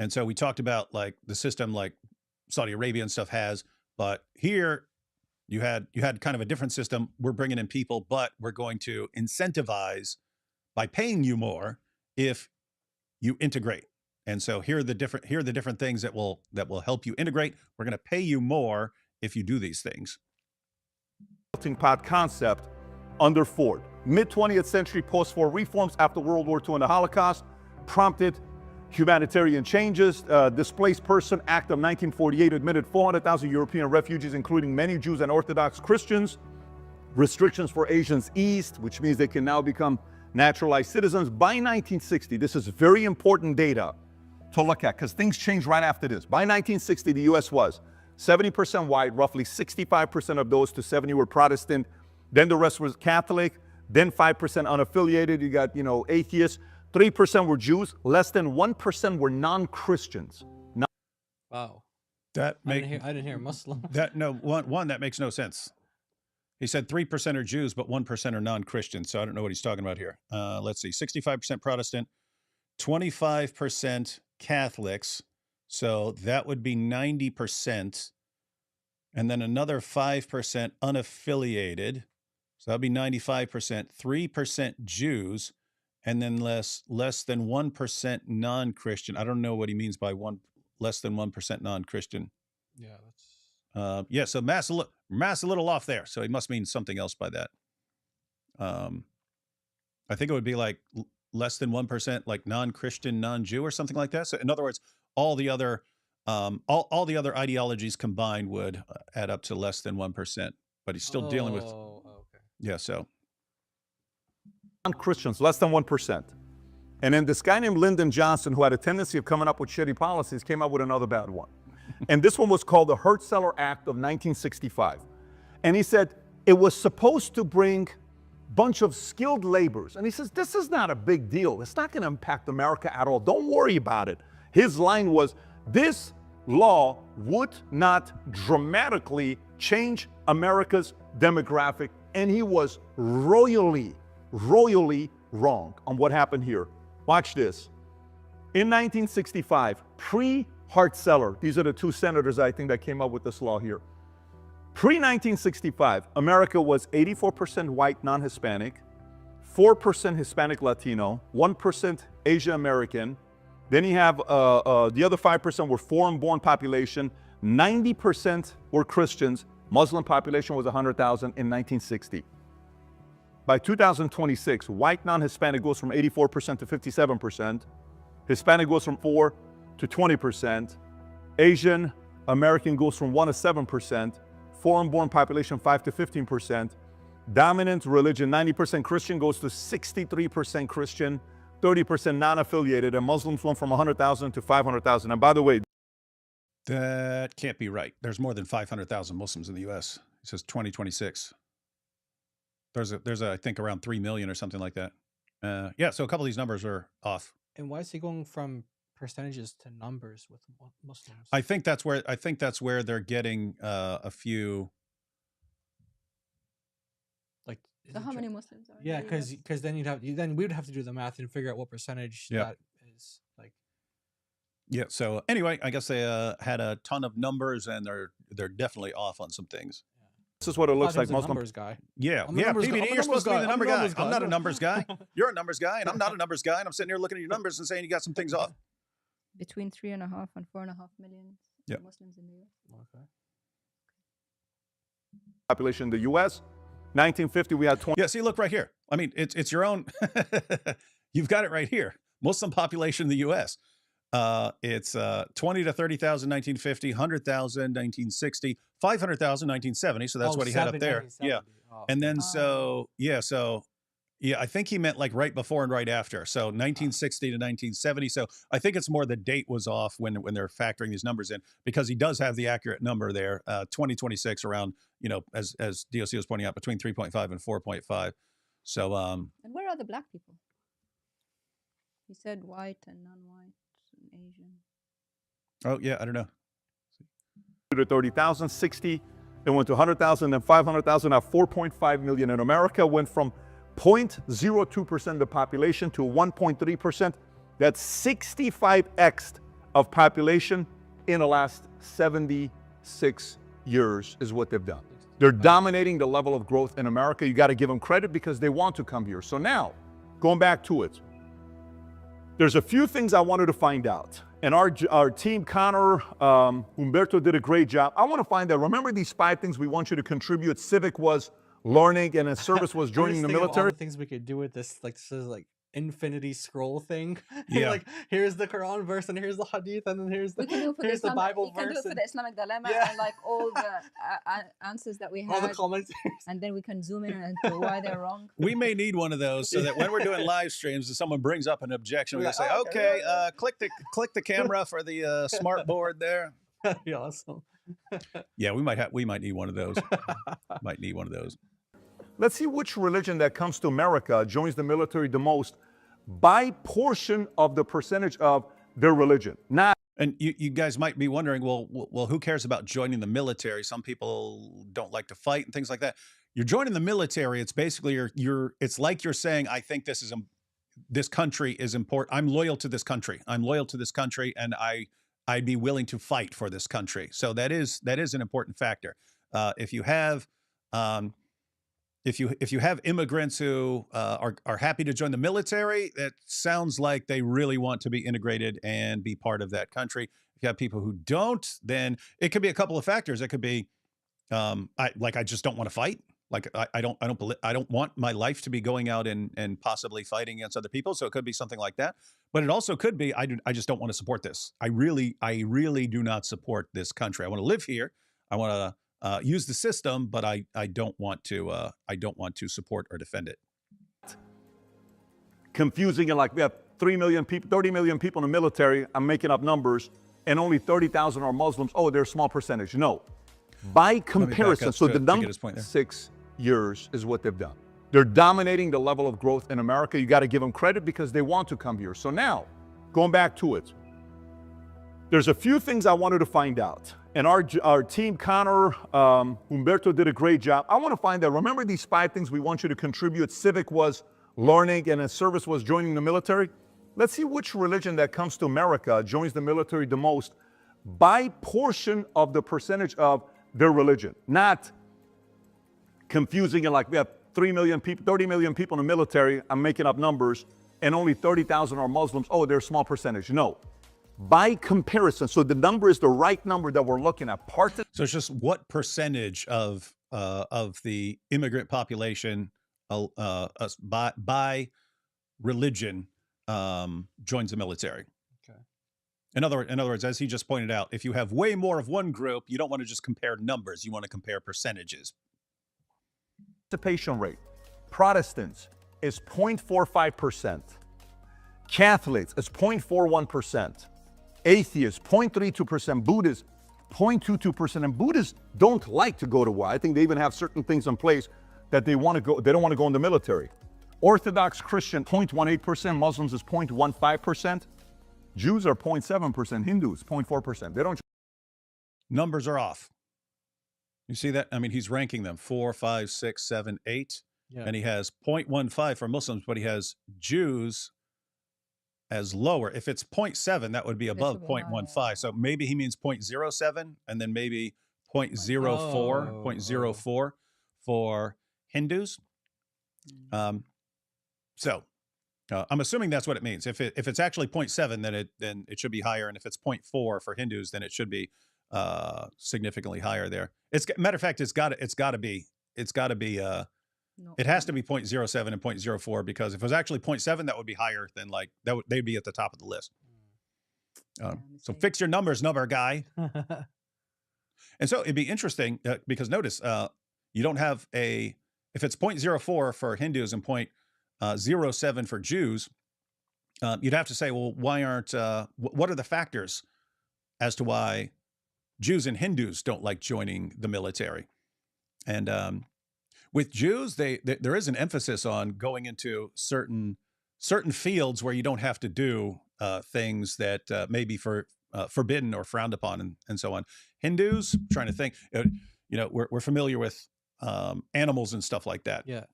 so we talked about, like, the system like Saudi Arabia and stuff has, but here you had kind of a different system. We're bringing in people, but we're going to incentivize by paying you more if you integrate. And so here are the different things that will help you integrate. We're going to pay you more if you do these things. Melting pot concept under Ford. Mid-20th century post-war reforms after World War II and the Holocaust prompted humanitarian changes. Displaced Person Act of 1948 admitted 400,000 European refugees, including many Jews and Orthodox Christians. Restrictions for Asians eased, which means they can now become naturalized citizens. By 1960, this is very important data to look at, because things changed right after this. By 1960, the U.S. was 70% white, roughly 65% of those to 70 were Protestant. Then the rest was Catholic. Then 5% unaffiliated. You got, atheists. 3% were Jews. Less than 1% were non-Christians. Wow. That I didn't hear Muslim. That makes no sense. He said 3% are Jews, but 1% are non-Christian. So I don't know what he's talking about here. Let's see, 65% Protestant, 25% Catholics. So that would be 90%. And then another 5% unaffiliated. So that'd be 95%, 3% Jews, and then less than 1% non-Christian. I don't know what he means by less than 1% non-Christian. Yeah, that's so mass a little off there. So he must mean something else by that. I think it would be like less than 1%, like non-Christian, non-Jew, or something like that. So in other words, all the other ideologies combined would add up to less than 1%. But he's still dealing with. Okay. Yeah. So non-Christians, less than 1%. And then this guy named Lyndon Johnson, who had a tendency of coming up with shitty policies, came up with another bad one. And this one was called the Hurt-Celler Act of 1965. And he said it was supposed to bring a bunch of skilled laborers. And he says, this is not a big deal. It's not going to impact America at all. Don't worry about it. His line was, this law would not dramatically change America's demographic. And he was royally wrong on what happened here. Watch this. In 1965, pre-Hart-Celler, these are the two senators, I think, that came up with this law here. Pre-1965, America was 84% white, non-Hispanic, 4% Hispanic Latino, 1% Asian American. Then you have the other 5% were foreign-born population, 90% were Christians. Muslim population was 100,000 in 1960. By 2026, white non-Hispanic goes from 84% to 57%. Hispanic goes from 4 to 20%. Asian American goes from 1 to 7%. Foreign-born population 5 to 15%. Dominant religion 90% Christian goes to 63% Christian, 30% non-affiliated, and Muslims went from 100,000 to 500,000. And by the way, that can't be right. There's more than 500,000 Muslims in the U.S. It says 2026. There's I think around 3 million or something like that. Yeah, so a couple of these numbers are off. And why is he going from percentages to numbers with Muslims? I think that's where they're getting a few. Like, is So it how tr- many Muslims are Yeah, in the US? because then then we'd have to do the math and figure out what percentage Yeah. that is. Like, Yeah. So anyway, I guess they had a ton of numbers, and they're definitely off on some things. This is what it looks I thought like. he was a Muslim numbers guy. Yeah, I'm a yeah. numbers guy. PBD, I'm a you're supposed to be the numbers number guy. I'm a guy. numbers I'm not guy. a numbers guy. You're a numbers guy, and I'm not a numbers guy. And I'm sitting here looking at your numbers and saying you got some things off. Between 3.5 and 4.5 million Yep. Muslims in the US. Okay. population in the U.S. 1950, we had 20. Yeah. See, look right here. I mean, it's your own. You've got it right here. Muslim population in the U.S. It's 20 to 30,000, 1950, 100,000, 1960, 500,000, 1970. So that's what he had up there. Yeah. Oh. And then so I think he meant like right before and right after. So 1960 to 1970. So I think it's more the date was off when they're factoring these numbers in, because he does have the accurate number there. 2026 around, as DOC was pointing out, between 3.5 and 4.5. So And where are the black people? He said white and non-white and Asian. oh yeah, I don't know. to 30,000, 60, it went to 100,000, then 500,000, now 4.5 million in America, went from 0.02% of the population to 1.3%. That's 65x of population in the last 76 years is what they've done. They're dominating the level of growth in America. You got to give them credit because they want to come here. So now, going back to it, there's a few things I wanted to find out. And our team, Connor, Humberto did a great job. I want to find out, remember these 5 things we want you to contribute? Civic was learning, and service was joining the military. All the things we could do with this, like this is like infinity scroll thing. Yeah. Like here's the Quran verse, and here's the Hadith, and then here's We can do it for here's the Bible we can do verse, it for and the Islamic dilemma Yeah. and like all the answers that we all the had, comments. and then we can zoom in into why they're wrong. We may need one of those so that when we're doing live streams, if someone brings up an objection, we We're can say, like, "Oh, okay, okay, click the camera for the smart board there. That'd be awesome. Yeah, we might need one of those. Might need one of those. Let's see which religion that comes to America joins the military the most by portion of the percentage of their religion. Not And you guys might be wondering, well, who cares about joining the military? Some people don't like to fight and things like that. You're joining the military. It's basically it's like you're saying, I think this country is important. I'm loyal to this country. I'm loyal to this country, and I'd be willing to fight for this country. So that is an important factor. If you have immigrants who are happy to join the military, that sounds like they really want to be integrated and be part of that country. If you have people who don't, then it could be a couple of factors. It could be I just don't want to fight. Like I don't want my life to be going out and possibly fighting against other people. So it could be something like that. But it also could be I just don't want to support this. I really do not support this country. I want to live here. I want to use the system, but I don't want to support or defend it. confusing and like we have 3 million people, 30 million people in the military. I'm making up numbers, and only 30,000 are Muslims. Oh, they're a small percentage. No. By comparison, so the number 6 years is what they've done. They're dominating the level of growth in America. You got to give them credit because they want to come here. So now, going back to it, there's a few things I wanted to find out. And our team, Connor, Humberto did a great job. I want to find out, remember these 5 things we want you to contribute? Civic was learning, and service was joining the military. Let's see which religion that comes to America joins the military the most by portion of the percentage of their religion. Not confusing and like we have 3 million people, 30 million people in the military. I'm making up numbers, and only 30,000 are Muslims. Oh, they're a small percentage. No. By comparison, so the number is the right number that we're looking at. So it's just what percentage of the immigrant population by religion joins the military. Okay. In other words, as he just pointed out, if you have way more of one group, you don't want to just compare numbers. You want to compare percentages. Participation rate. Protestants is 0.45%. Catholics is 0.41%. Atheists, 0.32%. Buddhists, 0.22%. And Buddhists don't like to go to war. I think they even have certain things in place that they want to go, they don't want to go in the military. Orthodox Christian, 0.18%, Muslims is 0.15%, Jews are 0.7%, Hindus, 0.4%. They don't. Numbers are off. You see that? I mean, he's ranking them 4, 5, 6, 7, 8. Yeah. And he has 0.15 for Muslims, but he has Jews as lower. If it's 0.7, that would be above should be higher. 0.15. So maybe he means 0.07 and then maybe 0.04, Oh. 0.04 for Hindus. So I'm assuming that's what it means. If it's actually 0.7, then it should be higher. And if it's 0.4 for Hindus, then it should be significantly higher there. Matter of fact, it has to be 0.07 and 0.04, because if it was actually 0.7, that would be higher than they'd be at the top of the list. So fix your numbers, number guy. And so it'd be interesting because notice you don't have if it's 0.04 for Hindus and 0.07 for Jews, you'd have to say, well, why aren't, what are the factors as to why Jews and Hindus don't like joining the military? And with Jews, there is an emphasis on going into certain fields where you don't have to do things that may be forbidden or frowned upon, and so on. Hindus, trying to think, we're familiar with animals and stuff like that. Yeah.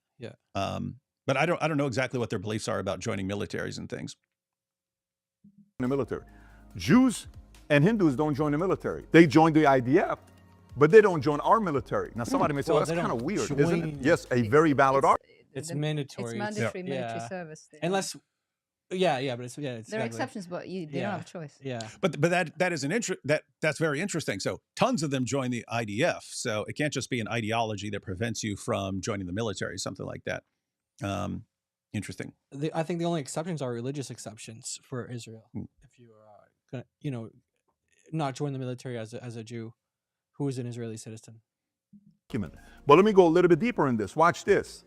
But I don't know exactly what their beliefs are about joining militaries and things. In the military, Jews and Hindus don't join the military. They join the IDF, but they don't join our military. Now, somebody may say, well, that's kind of weird, isn't it? Yes, a very valid argument. It's mandatory. It's mandatory military service. Unless, but it's there are exceptions, but they don't have a choice. Yeah. But that is that's very interesting. So tons of them join the IDF. So it can't just be an ideology that prevents you from joining the military, something like that. Interesting. I think the only exceptions are religious exceptions for Israel. If you are gonna, not join the military as a Jew who is an Israeli citizen. But let me go a little bit deeper in this. Watch this.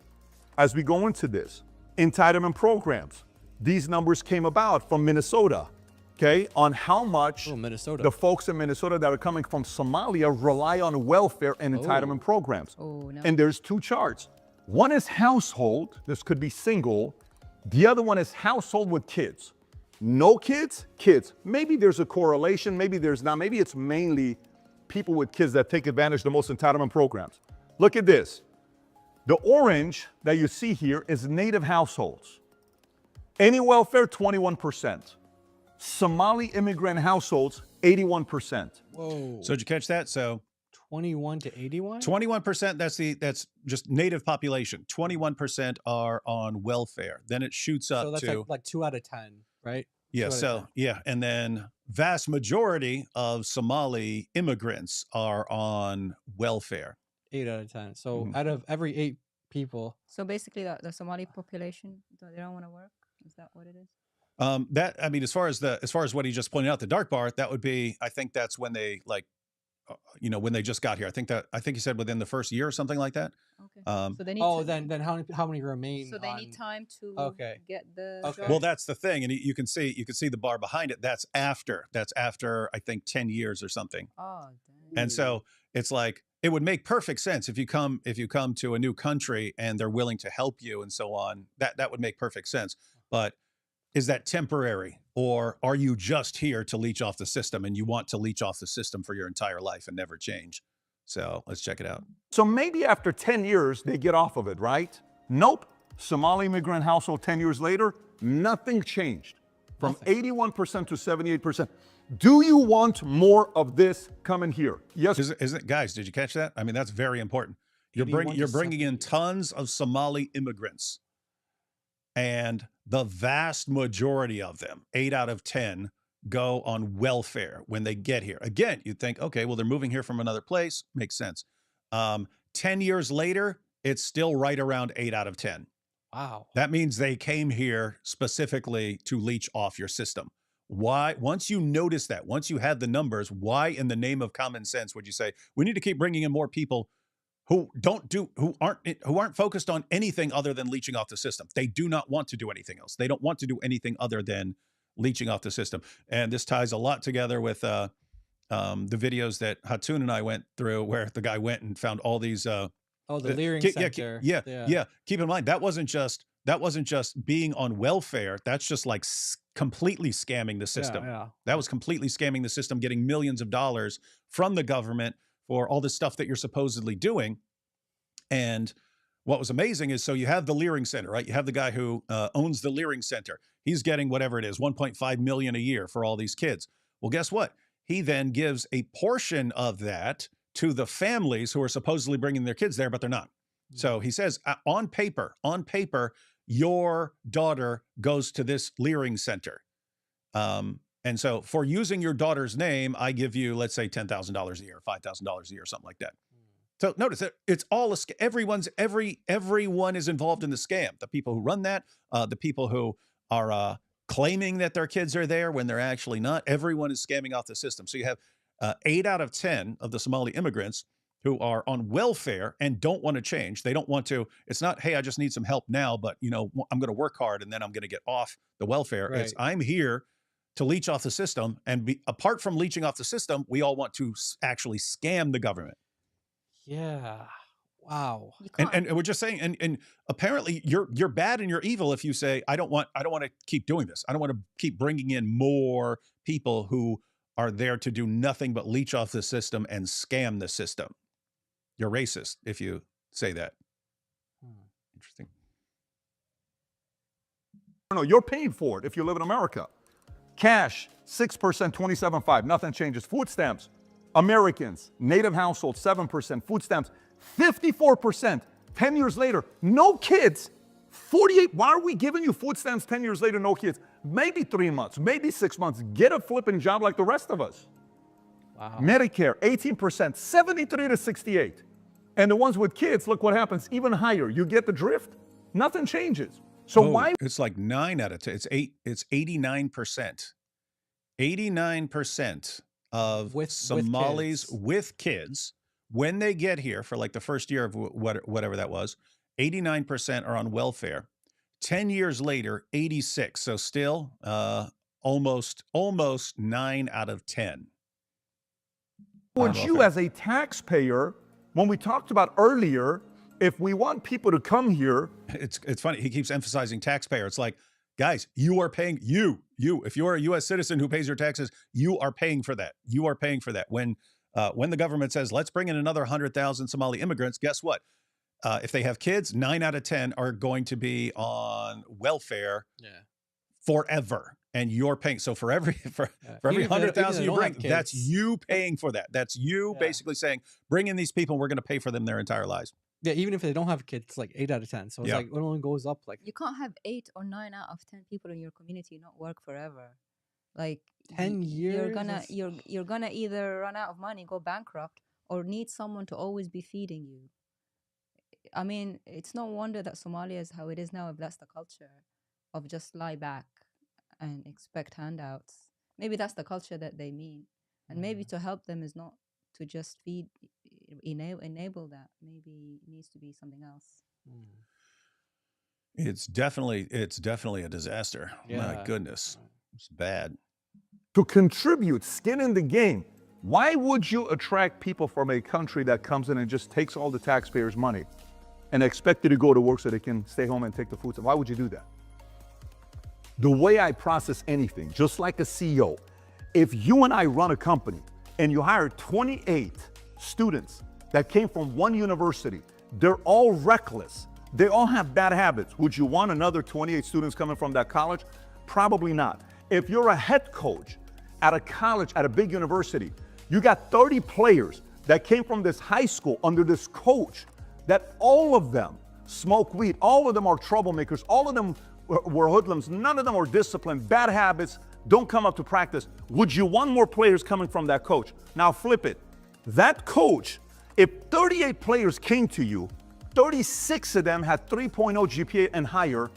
As we go into this, entitlement programs, these numbers came about from Minnesota, okay, on how much Minnesota. the folks in Minnesota that are coming from Somalia rely on welfare and entitlement programs. No. And there's two charts. One is household, this could be single. The other one is household with kids. No kids, kids. Maybe there's a correlation, maybe there's not. Maybe it's mainly people with kids that take advantage of the most entitlement programs. Look at this. The orange that you see here is native households. Any welfare, 21%. Somali immigrant households, 81%. Whoa. So did you catch that? So 21 to 81? 21%, that's just native population. 21% are on welfare. Then it shoots up so that's to like 2 out of 10, right? Yeah, 2 out of so 10. yeah, and then vast majority of Somali immigrants are on welfare. 8 out of 10. So out of every 8 people. So basically, the Somali population, they don't want to work. Is that what it is? That, I mean, as far as what he just pointed out, the dark bar, that would be, I think that's when they when they just got here. I think he said within the first year or something like that. Okay. So they need then how many remain? So they need time to get the. Okay. Well, that's the thing, and you can see the bar behind it. That's after I think 10 years or something. Oh, dang. And so it's like it would make perfect sense if you come to a new country and they're willing to help you and so on. That would make perfect sense. But is that temporary, or are you just here to leech off the system and you want to leech off the system for your entire life and never change? So let's check it out. So maybe after 10 years, they get off of it, right? Nope. Somali immigrant household 10 years later, nothing changed. From 81% to 78%. Do you want more of this coming here? Yes. Is it, guys, did you catch that? I mean, that's very important. You're bringing in tons of Somali immigrants, and the vast majority of them, 8 out of 10, go on welfare when they get here. Again, you'd think, okay, well, they're moving here from another place. Makes sense. 10 years later, it's still right around 8 out of 10. Wow. That means they came here specifically to leech off your system. Why? Once you notice that, once you had the numbers, why in the name of common sense would you say, we need to keep bringing in more people who aren't focused on anything other than leeching off the system? They do not want to do anything else. They don't want to do anything other than leeching off the system. And this ties a lot together with the videos that Hatun and I went through, where the guy went and found all these Oh, the Leering Center. Yeah. Keep in mind that wasn't just being on welfare. That's just like completely scamming the system. Yeah. That was completely scamming the system, getting millions of dollars from the government for all the stuff that you're supposedly doing. And what was amazing is, so you have the Leering Center, right? You have the guy who owns the Leering Center. He's getting whatever it is, 1.5 million a year for all these kids. Well, guess what? He then gives a portion of that to the families who are supposedly bringing their kids there, but they're not. So he says, on paper, your daughter goes to this Leering Center. And so for using your daughter's name, I give you, let's say, $10,000 a year, $5,000 a year, something like that. So notice that it's all everyone is involved in the scam. The people who run that, the people who are claiming that their kids are there when they're actually not. Everyone is scamming off the system. So you have 8 out of 10 of the Somali immigrants who are on welfare and don't want to change. They don't want to. It's not, hey, I just need some help now, but I'm going to work hard and then I'm going to get off the welfare. Right. It's, I'm here to leech off the system, and apart from leeching off the system, we all want to actually scam the government. Yeah. Wow. And we're just saying, and apparently you're bad and you're evil if you say, I don't want to keep doing this. I don't want to keep bringing in more people who are there to do nothing but leech off the system and scam the system. You're racist if you say that. Interesting. No, you're paying for it if you live in America. Cash, 6%, 27.5, nothing changes. Food stamps, Americans, native households, 7%. Food stamps, 54%. 10 years later, no kids. 48. Why are we giving you food stamps 10 years later, no kids? Maybe 3 months, maybe 6 months. Get a flipping job like the rest of us. Wow. Medicare, 18%, 73 to 68. And the ones with kids, look what happens, even higher. You get the drift? Nothing changes. So why? It's like 9 out of 10. It's 89%. 89% of Somalis with kids, when they get here for like the first year of whatever that was, 89% are on welfare. 10 years later, 86. So still almost 9 out of 10. Would you, as a taxpayer, when we talked about earlier, if we want people to come here, it's funny. He keeps emphasizing taxpayer. It's like, guys, you are paying if you're a U.S. citizen who pays your taxes, you are paying for that. You are paying for that. When the government says, let's bring in another 100,000 Somali immigrants, guess what? If they have kids, 9 out of 10 are going to be on welfare forever. And you're paying. So for every 100,000 you bring, that's you paying for that. That's you basically saying, bring in these people, and we're going to pay for them their entire lives. Yeah, even if they don't have kids, it's like 8 out of 10. So it's like it only goes up. Like, you can't have 8 or 9 out of 10 people in your community not work forever. Like 10 years, you're gonna either run out of money, go bankrupt, or need someone to always be feeding you. I mean, it's no wonder that Somalia is how it is now, if that's the culture of just lie back and expect handouts. Maybe that's the culture that they mean. And maybe to help them is not to just feed, enable that. Maybe it needs to be something else. It's definitely a disaster. My goodness. It's bad. To contribute, skin in the game. Why would you attract people from a country that comes in and just takes all the taxpayers' money and expect you to go to work so they can stay home and take the food? Why would you do that? The way I process anything, just like a CEO, if you and I run a company and you hire 28 students that came from one university, they're all reckless. They all have bad habits. Would you want another 28 students coming from that college? Probably not. If you're a head coach at a college, at a big university, you got 30 players that came from this high school under this coach, that all of them smoke weed, all of them are troublemakers, all of them were hoodlums, none of them are disciplined, bad habits, don't come up to practice. Would you want more players coming from that coach? Now flip it. That coach, if 38 players came to you, 36 of them had 3.0 GPA and higher,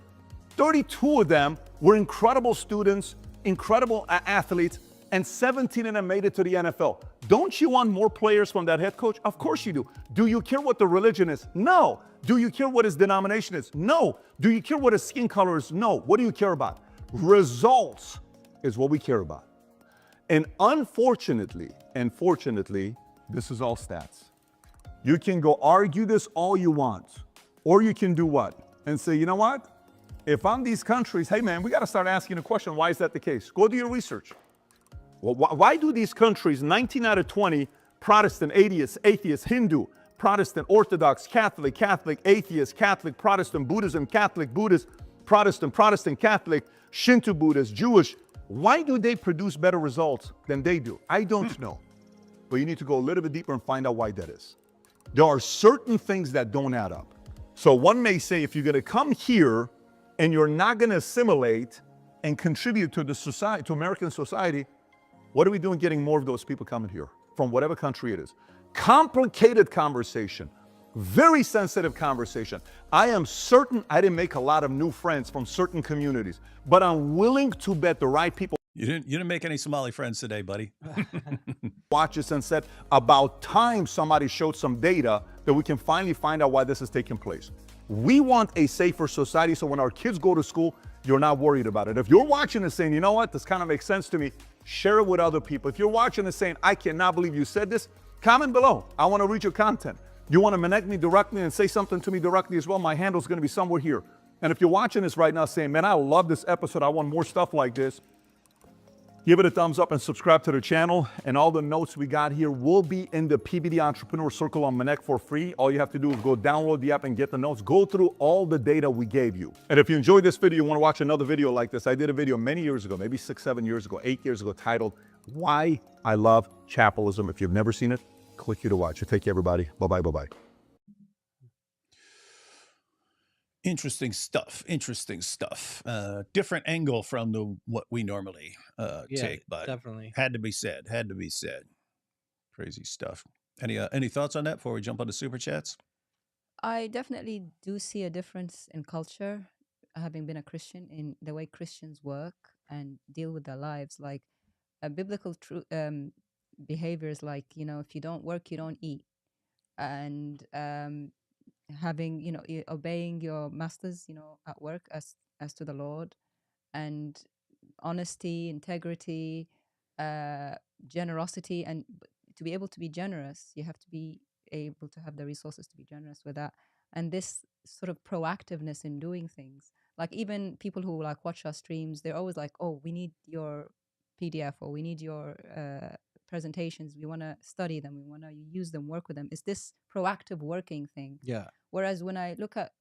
32 of them were incredible students, incredible athletes, and 17 of them made it to the NFL. Don't you want more players from that head coach? Of course you do. Do you care what the religion is? No. Do you care what his denomination is? No. Do you care what his skin color is? No. What do you care about? Results is what we care about. And unfortunately, and fortunately, this is all stats. You can go argue this all you want. Or you can do what? And say, you know what? If I'm these countries, hey man, we got to start asking the question, why is that the case? Go do your research. Well, why do these countries, 19 out of 20, Protestant, atheist, Hindu, Protestant, Orthodox, Catholic, atheist, Catholic, Protestant, Buddhism, Catholic, Buddhist, Protestant, Catholic, Shinto Buddhist, Jewish, why do they produce better results than they do? I don't know. But you need to go a little bit deeper and find out why that is. There are certain things that don't add up. So one may say, if you're going to come here and you're not going to assimilate and contribute to the society, to American society, what are we doing getting more of those people coming here from whatever country it is? Complicated conversation, very sensitive conversation. I am certain I didn't make a lot of new friends from certain communities, but I'm willing to bet the right people You didn't make any Somali friends today, buddy. watched this and said, about time somebody showed some data that we can finally find out why this is taking place. We want a safer society, so when our kids go to school, you're not worried about it. If you're watching and saying, you know what, this kind of makes sense to me, share it with other people. If you're watching and saying, I cannot believe you said this, comment below. I want to read your content. You want to connect me directly and say something to me directly as well, my handle's going to be somewhere here. And if you're watching this right now saying, man, I love this episode, I want more stuff like this, give it a thumbs up and subscribe to the channel. And all the notes we got here will be in the PBD Entrepreneur Circle on Manek for free. All you have to do is go download the app and get the notes. Go through all the data we gave you. And if you enjoyed this video, you want to watch another video like this, I did a video many years ago, maybe 6, 7 years ago, 8 years ago, titled, Why I Love Chapalism. If you've never seen it, click here to watch. Take care, everybody. Bye-bye, bye-bye. Interesting stuff. Interesting stuff. Different angle from what we normally take, but definitely had to be said. Had to be said. Crazy stuff. Any thoughts on that before we jump on the super chats? I definitely do see a difference in culture, having been a Christian, in the way Christians work and deal with their lives. Like biblical behaviors, like, if you don't work, you don't eat. And having, obeying your masters, at work as to the Lord, and honesty, integrity, generosity. And to be able to be generous, you have to be able to have the resources to be generous with that. And this sort of proactiveness in doing things, like even people who like watch our streams, they're always like, oh, we need your PDF, or we need your presentations, we want to study them, we want to use them, work with them. It's this proactive working thing. yeah. Whereas when I look at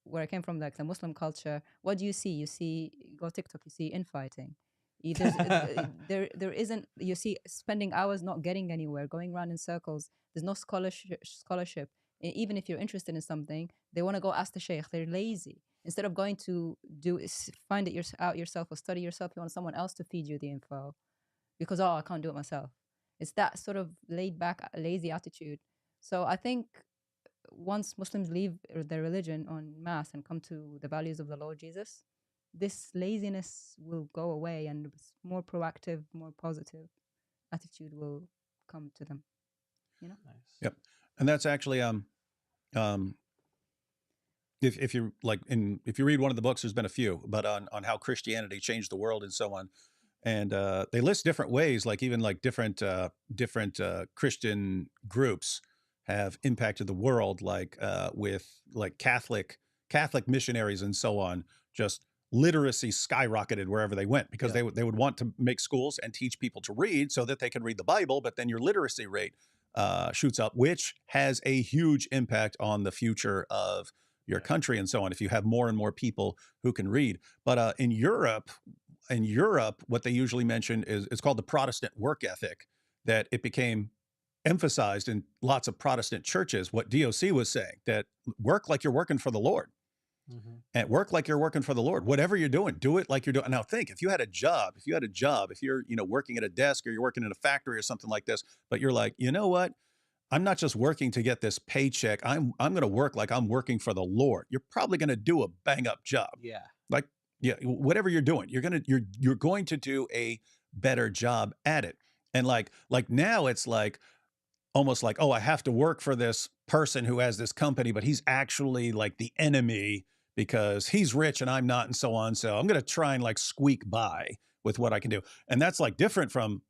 where I came from, like the Muslim culture, what do you see? You see, go TikTok, you see infighting. There isn't, you see spending hours not getting anywhere, going around in circles. There's no scholarship. Even if you're interested in something, they want to go ask the sheikh. They're lazy. Instead of going to find it out yourself or study yourself, you want someone else to feed you the info because, oh, I can't do it myself. It's that sort of laid back, lazy attitude. So I think once Muslims leave their religion en masse and come to the values of the Lord Jesus, this laziness will go away, and more proactive, more positive attitude will come to them. Nice. Yep. And that's actually if you if you read one of the books, there's been a few, but on how Christianity changed the world and so on. And they list different ways, like even like different Christian groups have impacted the world, like with like Catholic missionaries and so on. Just literacy skyrocketed wherever they went, because they would want to make schools and teach people to read so that they can read the Bible, but then your literacy rate shoots up, which has a huge impact on the future of your country and so on, if you have more and more people who can read. But in Europe, what they usually mention is it's called the Protestant work ethic, that it became emphasized in lots of Protestant churches. What DOC was saying, that work like you're working for the Lord. Mm-hmm. And work like you're working for the Lord. Whatever you're doing, do it like you're doing. Now think, if you had a job, if you're, working at a desk, or you're working in a factory or something like this, but you're like, you know what? I'm not just working to get this paycheck. I'm going to work like I'm working for the Lord. You're probably going to do a bang up job. Yeah. Like, yeah, whatever you're doing, you're going to do a better job at it. And like now it's like almost like, oh, I have to work for this person who has this company, but he's actually like the enemy because he's rich and I'm not, and so on. So I'm going to try and like squeak by with what I can do. And that's like different from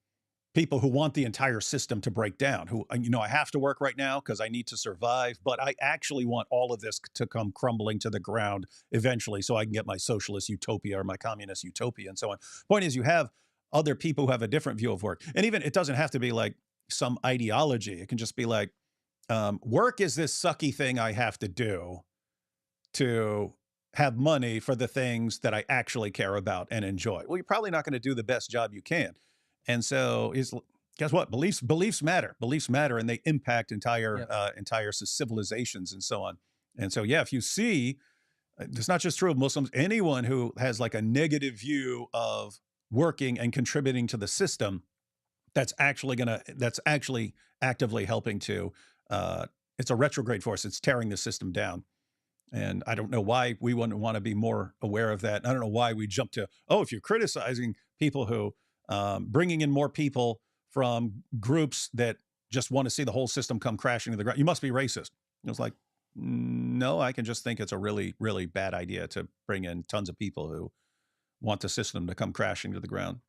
people who want the entire system to break down, who, I have to work right now because I need to survive, but I actually want all of this to come crumbling to the ground eventually so I can get my socialist utopia or my communist utopia and so on. Point is, you have other people who have a different view of work. And even it doesn't have to be like some ideology. It can just be like, work is this sucky thing I have to do to have money for the things that I actually care about and enjoy. Well, you're probably not going to do the best job you can. And so guess what? Beliefs matter. Beliefs matter, and they impact entire civilizations and so on. And so, yeah, if you see, it's not just true of Muslims, anyone who has like a negative view of working and contributing to the system, that's actually actively helping to, it's a retrograde force. It's tearing the system down. And I don't know why we wouldn't want to be more aware of that. I don't know why we jump to, if you're criticizing people who, bringing in more people from groups that just want to see the whole system come crashing to the ground, you must be racist. It was like, no, I can just think it's a really, really bad idea to bring in tons of people who want the system to come crashing to the ground.